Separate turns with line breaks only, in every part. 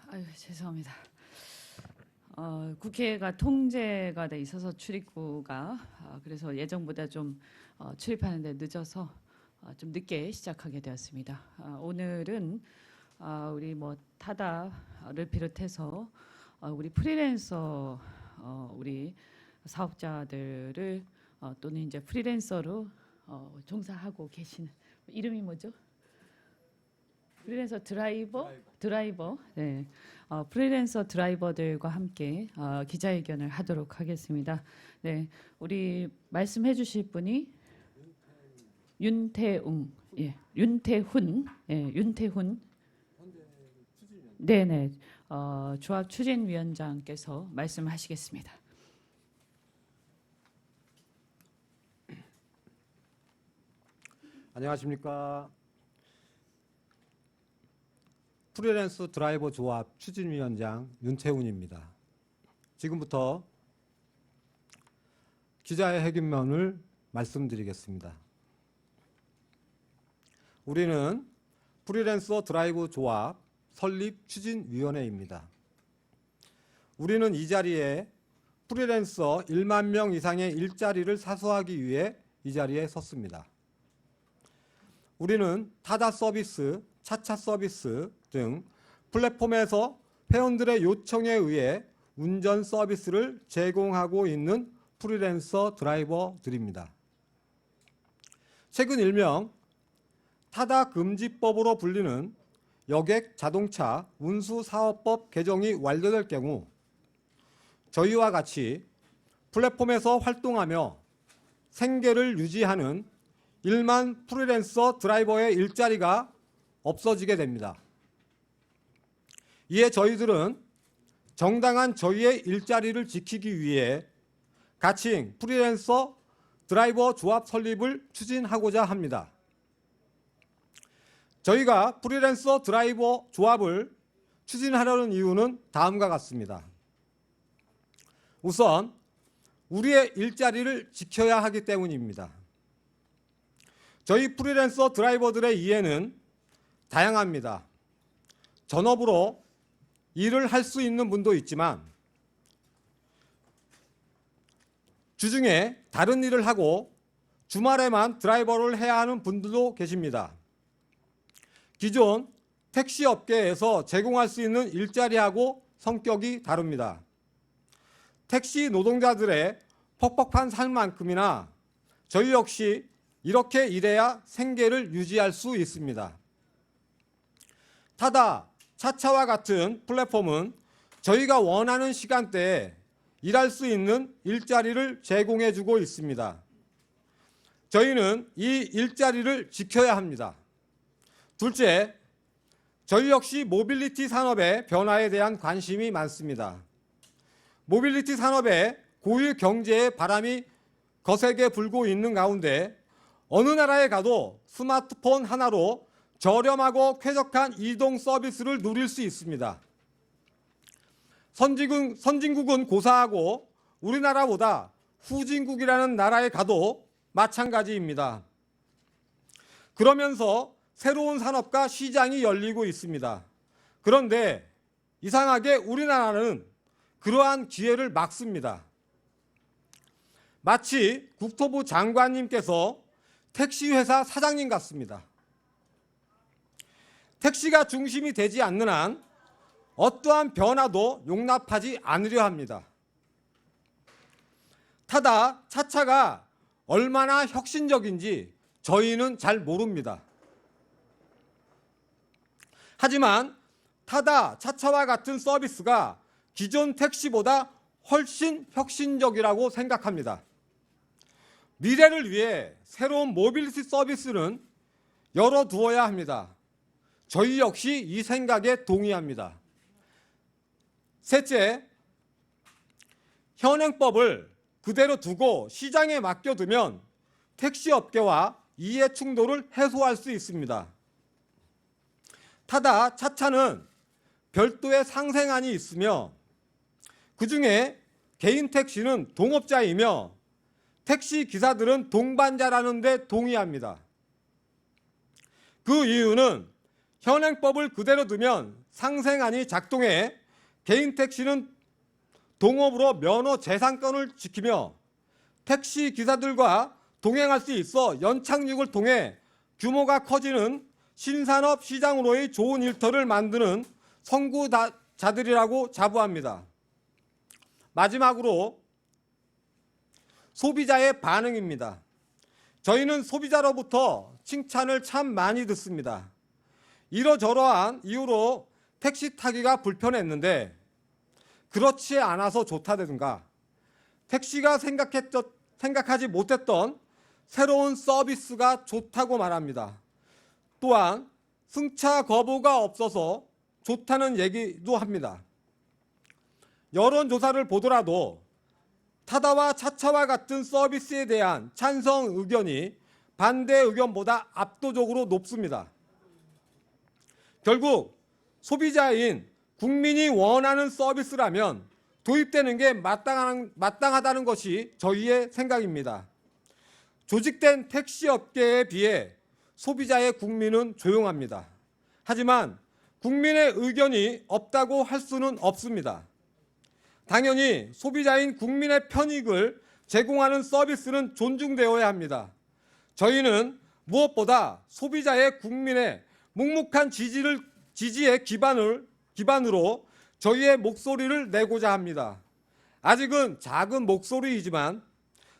아유, 죄송합니다. 국회가 통제가 돼 있어서 출입구가 그래서 예정보다 좀 출입하는데 늦어서 좀 늦게 시작하게 되었습니다. 오늘은 우리 타다를 비롯해서 우리 프리랜서 우리 사업자들을 또는 이제 프리랜서로 종사하고 계시는 이름이 뭐죠? 프리랜서 드라이버. 네. 프리랜서 드라이버들과 함께 기자회견을 하도록 하겠습니다. 네. 우리 말씀해 주실 분이 윤태훈. 네네. 조합 추진위원장께서 말씀하시겠습니다.
안녕하십니까. 프리랜서 드라이버 조합 추진위원장 윤태훈입니다. 지금부터 기자의 회견문을 말씀드리겠습니다. 우리는 프리랜서 드라이버 조합 설립 추진위원회입니다. 우리는 이 자리에 프리랜서 1만 명 이상의 일자리를 사수하기 위해 이 자리에 섰습니다. 우리는 타다 서비스, 차차 서비스 등 플랫폼에서 회원들의 요청에 의해 운전 서비스를 제공하고 있는 프리랜서 드라이버들입니다. 최근 일명 타다 금지법으로 불리는 여객 자동차 운수사업법 개정이 완료될 경우 저희와 같이 플랫폼에서 활동하며 생계를 유지하는 1만 프리랜서 드라이버의 일자리가 없어지게 됩니다. 이에 저희들은 정당한 저희의 일자리를 지키기 위해 가칭 프리랜서 드라이버 조합 설립을 추진하고자 합니다. 저희가 프리랜서 드라이버 조합을 추진하려는 이유는 다음과 같습니다. 우선 우리의 일자리를 지켜야 하기 때문입니다. 저희 프리랜서 드라이버들의 이해는 다양합니다. 전업으로 일을 할 수 있는 분도 있지만 주중에 다른 일을 하고 주말에만 드라이버를 해야 하는 분들도 계십니다. 기존 택시 업계에서 제공할 수 있는 일자리하고 성격이 다릅니다. 택시 노동자들의 퍽퍽한 삶만큼이나 저희 역시 이렇게 일해야 생계를 유지할 수 있습니다. 타다, 차차와 같은 플랫폼은 저희가 원하는 시간대에 일할 수 있는 일자리를 제공해 주고 있습니다. 저희는 이 일자리를 지켜야 합니다. 둘째, 저희 역시 모빌리티 산업의 변화에 대한 관심이 많습니다. 모빌리티 산업의 고유 경제의 바람이 거세게 불고 있는 가운데 어느 나라에 가도 스마트폰 하나로 저렴하고 쾌적한 이동 서비스를 누릴 수 있습니다. 선진국은 고사하고 우리나라보다 후진국이라는 나라에 가도 마찬가지입니다. 그러면서 새로운 산업과 시장이 열리고 있습니다. 그런데 이상하게 우리나라는 그러한 기회를 막습니다. 마치 국토부 장관님께서 택시회사 사장님 같습니다. 택시가 중심이 되지 않는 한 어떠한 변화도 용납하지 않으려 합니다. 타다, 차차가 얼마나 혁신적인지 저희는 잘 모릅니다. 하지만 타다, 차차와 같은 서비스가 기존 택시보다 훨씬 혁신적이라고 생각합니다. 미래를 위해 새로운 모빌리티 서비스는 열어두어야 합니다. 저희 역시 이 생각에 동의합니다. 셋째, 현행법을 그대로 두고 시장에 맡겨두면 택시업계와 이해 충돌을 해소할 수 있습니다. 타다, 차차는 별도의 상생안이 있으며 그중에 개인 택시는 동업자이며 택시 기사들은 동반자라는 데 동의합니다. 그 이유는 현행법을 그대로 두면 상생안이 작동해 개인 택시는 동업으로 면허 재산권을 지키며 택시 기사들과 동행할 수 있어 연착륙을 통해 규모가 커지는 신산업 시장으로의 좋은 일터를 만드는 선구자들이라고 자부합니다. 마지막으로 소비자의 반응입니다. 저희는 소비자로부터 칭찬을 참 많이 듣습니다. 이러저러한 이유로 택시 타기가 불편했는데 그렇지 않아서 좋다든가 택시가 생각하지 못했던 새로운 서비스가 좋다고 말합니다. 또한 승차 거부가 없어서 좋다는 얘기도 합니다. 여론조사를 보더라도 타다와 차차와 같은 서비스에 대한 찬성 의견이 반대 의견보다 압도적으로 높습니다. 결국 소비자인 국민이 원하는 서비스라면 도입되는 게 마땅하다는 것이 저희의 생각입니다. 조직된 택시업계에 비해 소비자의 국민은 조용합니다. 하지만 국민의 의견이 없다고 할 수는 없습니다. 당연히 소비자인 국민의 편익을 제공하는 서비스는 존중되어야 합니다. 저희는 무엇보다 소비자의 국민의 묵묵한 지지의 기반으로 저희의 목소리를 내고자 합니다. 아직은 작은 목소리이지만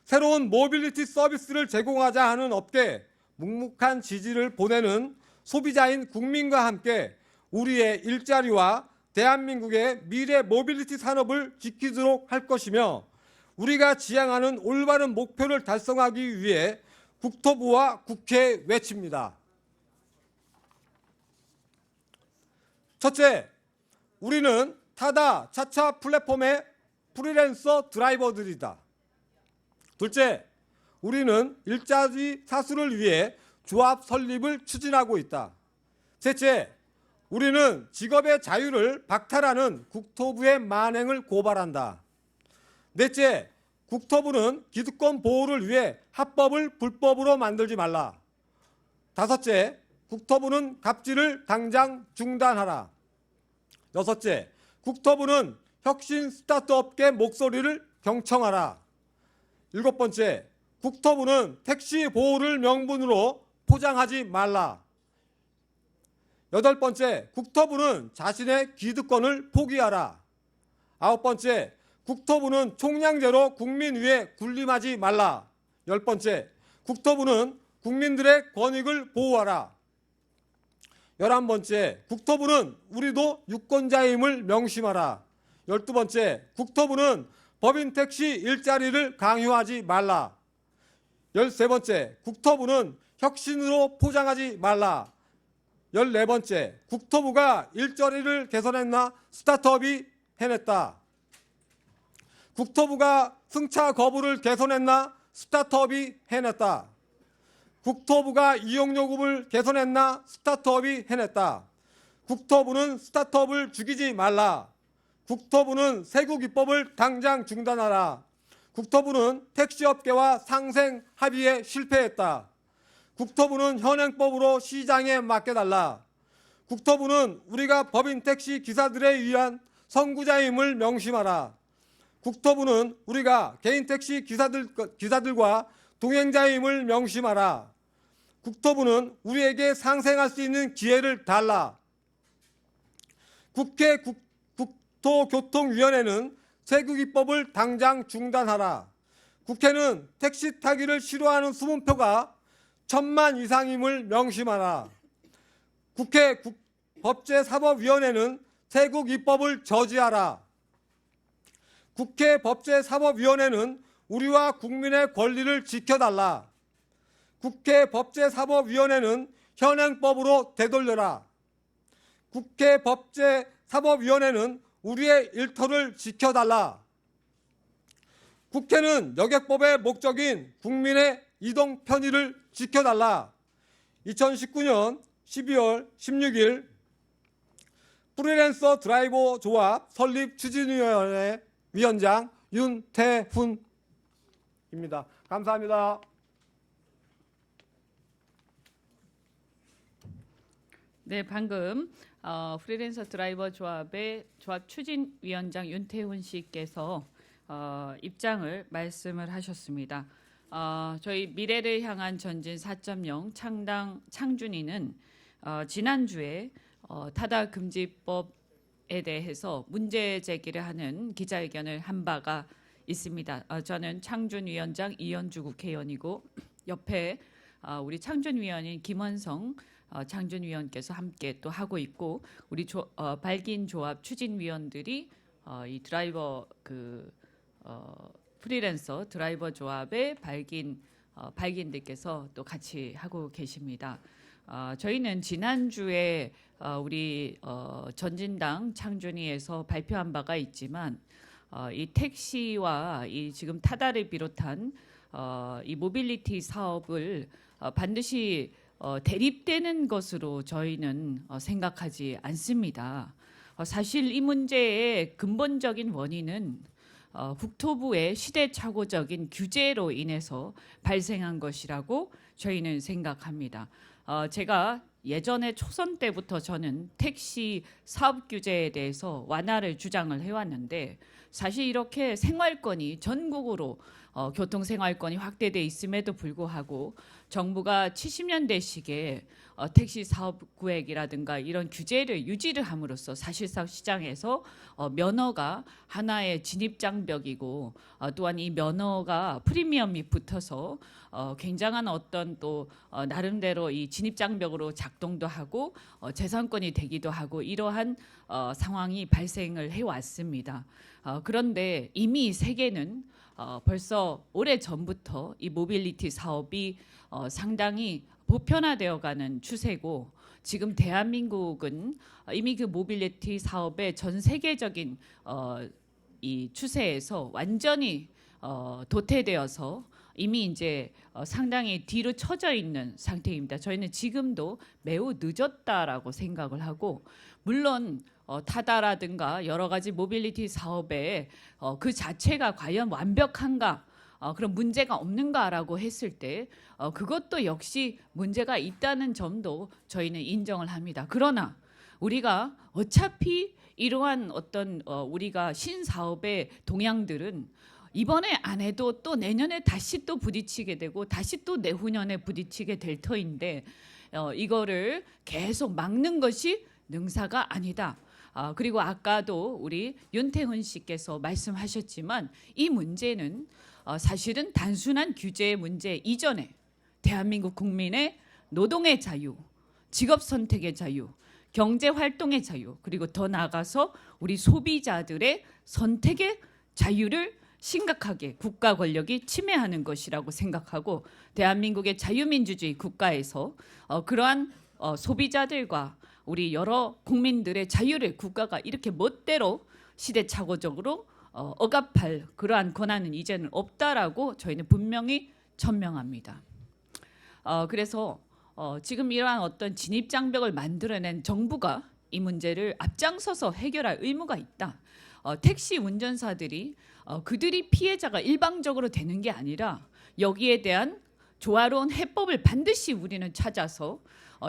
새로운 모빌리티 서비스를 제공하자 하는 업계에 묵묵한 지지를 보내는 소비자인 국민과 함께 우리의 일자리와 대한민국의 미래 모빌리티 산업을 지키도록 할 것이며 우리가 지향하는 올바른 목표를 달성하기 위해 국토부와 국회에 외칩니다. 첫째, 우리는 타다 차차 플랫폼의 프리랜서 드라이버들이다. 둘째, 우리는 일자리 사수를 위해 조합 설립을 추진하고 있다. 셋째, 우리는 직업의 자유를 박탈하는 국토부의 만행을 고발한다. 넷째, 국토부는 기득권 보호를 위해 합법을 불법으로 만들지 말라. 다섯째, 국토부는 갑질을 당장 중단하라. 여섯째, 국토부는 혁신 스타트업계 목소리를 경청하라. 일곱 번째, 국토부는 택시 보호를 명분으로 포장하지 말라. 여덟 번째, 국토부는 자신의 기득권을 포기하라. 아홉 번째, 국토부는 총량제로 국민 위에 군림하지 말라. 열 번째, 국토부는 국민들의 권익을 보호하라. 11번째, 국토부는 우리도 유권자임을 명심하라. 12번째, 국토부는 법인 택시 일자리를 강요하지 말라. 13번째, 국토부는 혁신으로 포장하지 말라. 14번째, 국토부가 일자리를 개선했나 스타트업이 해냈다. 국토부가 승차 거부를 개선했나 스타트업이 해냈다. 국토부가 이용요금을 개선했나 스타트업이 해냈다. 국토부는 스타트업을 죽이지 말라. 국토부는 세국 입법을 당장 중단하라. 국토부는 택시업계와 상생 합의에 실패했다. 국토부는 현행법으로 시장에 맡겨달라. 국토부는 우리가 법인 택시 기사들에 의한 선구자임을 명심하라. 국토부는 우리가 개인 택시 기사들과 동행자임을 명심하라. 국토부는 우리에게 상생할 수 있는 기회를 달라. 국회 국토교통위원회는 세국 입법을 당장 중단하라. 국회는 택시 타기를 싫어하는 수문표가 1000만 이상임을 명심하라. 국회 법제사법위원회는 세국 입법을 저지하라. 국회 법제사법위원회는 우리와 국민의 권리를 지켜달라. 국회 법제사법위원회는 현행법으로 되돌려라. 국회 법제사법위원회는 우리의 일터를 지켜달라. 국회는 여객법의 목적인 국민의 이동 편의를 지켜달라. 2019년 12월 16일 프리랜서 드라이버 조합 설립 추진위원회 위원장 윤태훈입니다. 감사합니다.
네, 방금 프리랜서 드라이버 조합의 조합 추진위원장 윤태훈 씨께서 입장을 말씀을 하셨습니다. 저희 미래를 향한 전진 4.0 창준이는 지난주에 타다 금지법에 대해서 문제 제기를 하는 기자회견을 한 바가 있습니다. 저는 창준위원장 이현주 국회의원이고 옆에 우리 창준위원인 김원성 창준위원께서 함께 또 하고 있고 우리 발긴 조합 추진위원들이 이 드라이버 프리랜서 드라이버 조합의 발긴들께서 또 같이 하고 계십니다. 저희는 지난주에 우리 전진당 창준위에서 발표한 바가 있지만 이 택시와 이 지금 타다를 비롯한 이 모빌리티 사업을 반드시 대립되는 것으로 저희는 생각하지 않습니다. 사실 이 문제의 근본적인 원인은 국토부의 시대착오적인 규제로 인해서 발생한 것이라고 저희는 생각합니다. 제가 예전에 초선 때부터 저는 택시 사업 규제에 대해서 완화를 주장을 해왔는데 사실 이렇게 생활권이 전국으로 교통생활권이 확대돼 있음에도 불구하고 정부가 70년대식의 택시 사업 구획이라든가 이런 규제를 유지를 함으로써 사실상 시장에서 면허가 하나의 진입장벽이고 또한 이 면허가 프리미엄이 붙어서 굉장한 어떤 또 나름대로 이 진입장벽으로 작동도 하고 재산권이 되기도 하고 이러한 상황이 발생을 해왔습니다. 그런데 이미 세계는 벌써 오래 전부터 이 모빌리티 사업이 상당히 보편화되어가는 추세고 지금 대한민국은 이미 그 모빌리티 사업의 전 세계적인 이 추세에서 완전히 도태되어서 이미 이제 상당히 뒤로 처져 있는 상태입니다. 저희는 지금도 매우 늦었다라고 생각을 하고 물론 타다라든가 여러 가지 모빌리티 사업에 그 자체가 과연 완벽한가 그런 문제가 없는가라고 했을 때 그것도 역시 문제가 있다는 점도 저희는 인정을 합니다. 그러나 우리가 어차피 이러한 어떤 우리가 신사업의 동향들은 이번에 안 해도 또 내년에 다시 또 부딪히게 되고 다시 또 내후년에 부딪히게 될 터인데 이거를 계속 막는 것이 능사가 아니다. 그리고 아까도 우리 윤태훈 씨께서 말씀하셨지만 이 문제는 사실은 단순한 규제의 문제 이전에 대한민국 국민의 노동의 자유, 직업 선택의 자유, 경제 활동의 자유, 그리고 더 나아가서 우리 소비자들의 선택의 자유를 심각하게 국가 권력이 침해하는 것이라고 생각하고 대한민국의 자유민주주의 국가에서 그러한 소비자들과 우리 여러 국민들의 자유를 국가가 이렇게 멋대로 시대착오적으로 억압할 그러한 권한은 이제는 없다라고 저희는 분명히 천명합니다. 그래서 지금 이러한 어떤 진입장벽을 만들어낸 정부가 이 문제를 앞장서서 해결할 의무가 있다. 택시 운전사들이 그들이 피해자가 일방적으로 되는 게 아니라 여기에 대한 조화로운 해법을 반드시 우리는 찾아서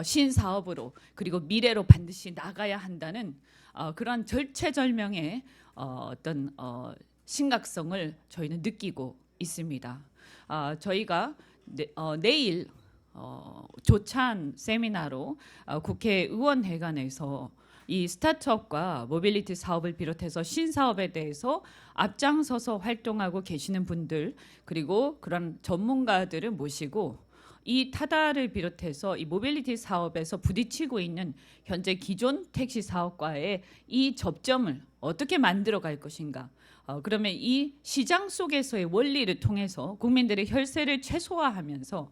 신사업으로 그리고 미래로 반드시 나가야 한다는 그런 절체절명의 어떤 심각성을 저희는 느끼고 있습니다. 저희가 내일 조찬 세미나로 국회의원회관에서 이 스타트업과 모빌리티 사업을 비롯해서 신사업에 대해서 앞장서서 활동하고 계시는 분들 그리고 그런 전문가들을 모시고 이 타다를 비롯해서 이 모빌리티 사업에서 부딪히고 있는 현재 기존 택시 사업과의 이 접점을 어떻게 만들어 갈 것인가. 그러면 이 시장 속에서의 원리를 통해서 국민들의 혈세를 최소화하면서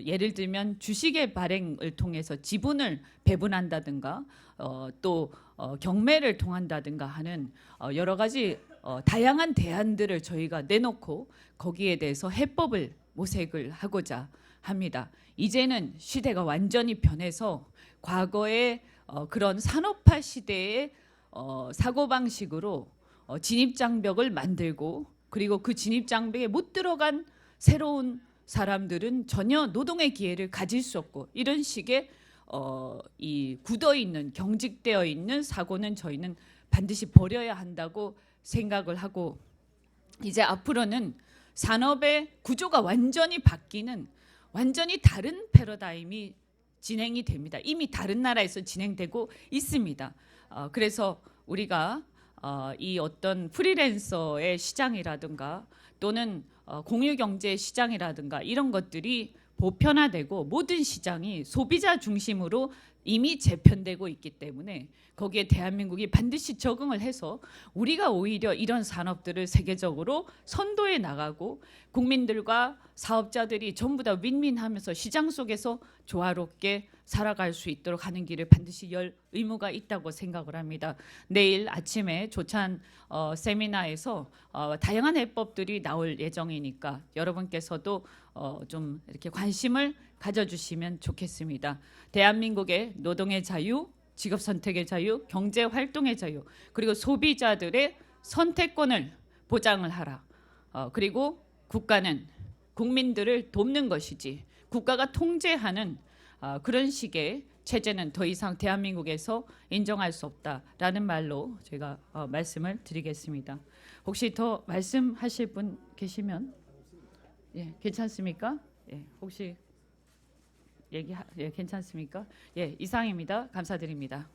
예를 들면 주식의 발행을 통해서 지분을 배분한다든가 또 경매를 통한다든가 하는 여러 가지 다양한 대안들을 저희가 내놓고 거기에 대해서 해법을 모색을 하고자 합니다. 이제는 시대가 완전히 변해서 과거의 그런 산업화 시대의 사고방식으로 진입장벽을 만들고 그리고 그 진입장벽에 못 들어간 새로운 사람들은 전혀 노동의 기회를 가질 수 없고 이런 식의 이 굳어 있는 경직되어 있는 사고는 저희는 반드시 버려야 한다고 생각을 하고 이제 앞으로는 산업의 구조가 완전히 바뀌는 완전히 다른 패러다임이 진행이 됩니다. 이미 다른 나라에서 진행되고 있습니다. 그래서 우리가 이 어떤 프리랜서의 시장이라든가 또는 공유경제 시장이라든가 이런 것들이 보편화되고 모든 시장이 소비자 중심으로 이미 재편되고 있기 때문에 거기에 대한민국이 반드시 적응을 해서 우리가 오히려 이런 산업들을 세계적으로 선도해 나가고 국민들과 사업자들이 전부 다 윈윈하면서 시장 속에서 조화롭게 살아갈 수 있도록 하는 길을 반드시 열 의무가 있다고 생각을 합니다. 내일 아침에 조찬 세미나에서 다양한 해법들이 나올 예정이니까 여러분께서도 좀 이렇게 관심을 가져주시면 좋겠습니다. 대한민국의 노동의 자유, 직업 선택의 자유, 경제 활동의 자유, 그리고 소비자들의 선택권을 보장을 하라. 그리고 국가는 국민들을 돕는 것이지 국가가 통제하는 그런 식의 체제는 더 이상 대한민국에서 인정할 수 없다라는 말로 제가 말씀을 드리겠습니다. 혹시 더 말씀하실 분 계시면 예, 괜찮습니까? 예, 혹시 괜찮습니까? 예, 이상입니다. 감사드립니다.